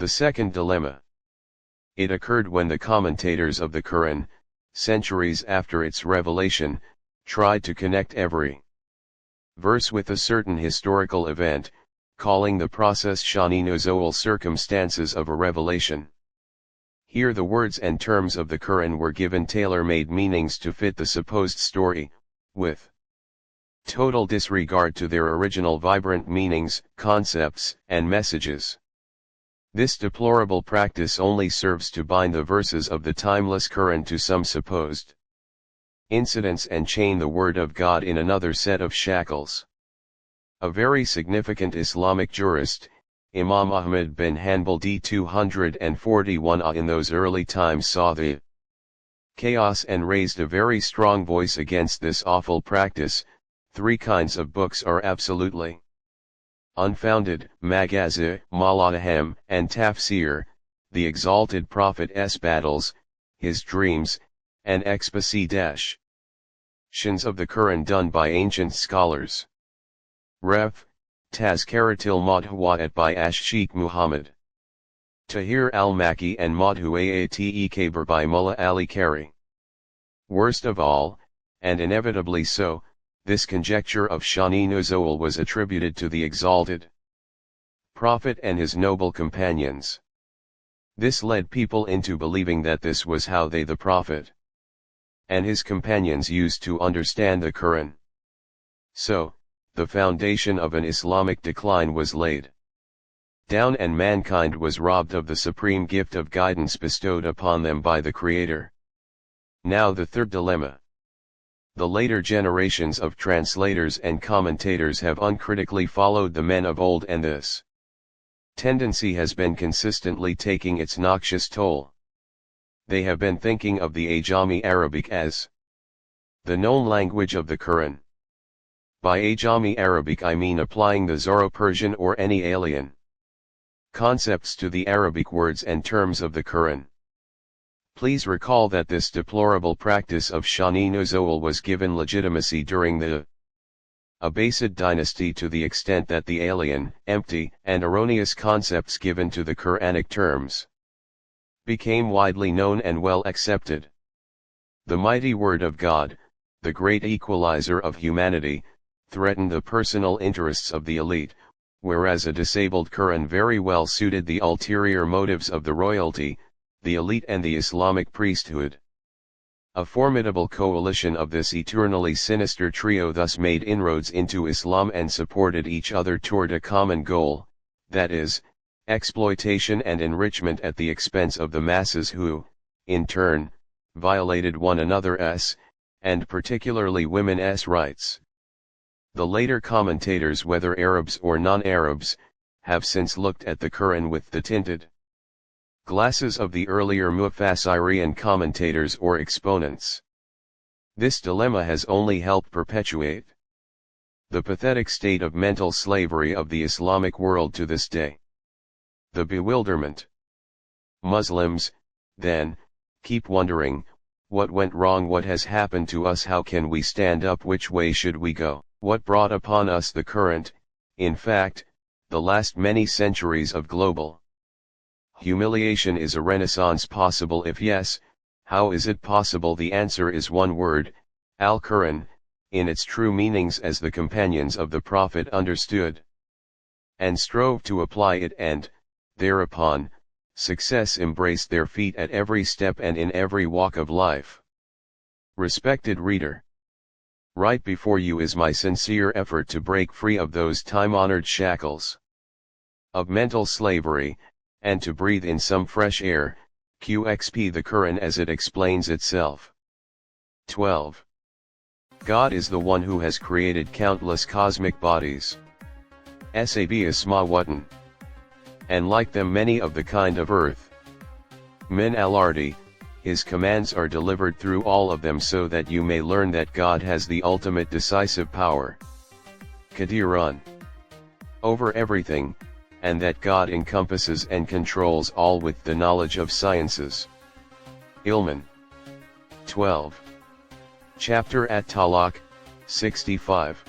The second dilemma. It occurred when the commentators of the Qur'an, centuries after its revelation, tried to connect every verse with a certain historical event, calling the process Shaan-e-Nuzool, circumstances of a revelation. Here the words and terms of the Qur'an were given tailor-made meanings to fit the supposed story, with total disregard to their original vibrant meanings, concepts, and messages. This deplorable practice only serves to bind the verses of the timeless Qur'an to some supposed incidents and chain the word of God in another set of shackles. A very significant Islamic jurist, Imam Ahmad bin Hanbal d. 241 in those early times saw the chaos and raised a very strong voice against this awful practice. Three kinds of books are absolutely unfounded: Maghaazi, Malaahem and Tafseer, the exalted prophet's battles, his dreams, and exposi shins of the Qur'an done by ancient scholars. Ref. Tazkaratil Madhuwa'at by Sheikh Muhammad Tahir al-Makki and Madhu'at Kabir by Mullah Ali Kari. Worst of all, and inevitably so, this conjecture of Shaan-e-Nuzool was attributed to the exalted prophet and his noble companions. This led people into believing that this was how they, the prophet and his companions, used to understand the Qur'an. So, the foundation of an Islamic decline was laid down and mankind was robbed of the supreme gift of guidance bestowed upon them by the Creator. Now the third dilemma. The later generations of translators and commentators have uncritically followed the men of old, and this tendency has been consistently taking its noxious toll. They have been thinking of the Ajami Arabic as the known language of the Qur'an. By Ajami Arabic I mean applying the Zoro-Persian or any alien concepts to the Arabic words and terms of the Qur'an. Please recall that this deplorable practice of Shaan-e-Nuzool was given legitimacy during the Abbasid dynasty to the extent that the alien, empty, and erroneous concepts given to the Quranic terms became widely known and well accepted. The mighty word of God, the great equalizer of humanity, threatened the personal interests of the elite, whereas a disabled Qur'an very well suited the ulterior motives of the royalty, the elite and the Islamic priesthood. A formidable coalition of this eternally sinister trio thus made inroads into Islam and supported each other toward a common goal, that is, exploitation and enrichment at the expense of the masses who, in turn, violated one another's, and particularly women's rights. The later commentators, whether Arabs or non-Arabs, have since looked at the Qur'an with the tinted glasses of the earlier Mufassiri commentators or exponents. This dilemma has only helped perpetuate the pathetic state of mental slavery of the Islamic world to this day. The bewilderment. Muslims, then, keep wondering, what went wrong, what has happened to us, how can we stand up, which way should we go, what brought upon us the current, in fact, the last many centuries of global humiliation. Is a renaissance possible? If yes, how is it possible? The answer is one word: Al-Qur'an, in its true meanings as the companions of the Prophet understood and strove to apply it, and, thereupon, success embraced their feet at every step and in every walk of life. Respected reader, right before you is my sincere effort to break free of those time-honored shackles of mental slavery, and to breathe in some fresh air, QXP the Qur'an as it explains itself. 12. God is the one who has created countless cosmic bodies. Sab Ismawatan. And like them many of the kind of earth. Min al-Ardi, his commands are delivered through all of them so that you may learn that God has the ultimate decisive power. Qadiran. Over everything, and that God encompasses and controls all with the knowledge of sciences. Ilman. 12. Chapter At-Talaq, 65.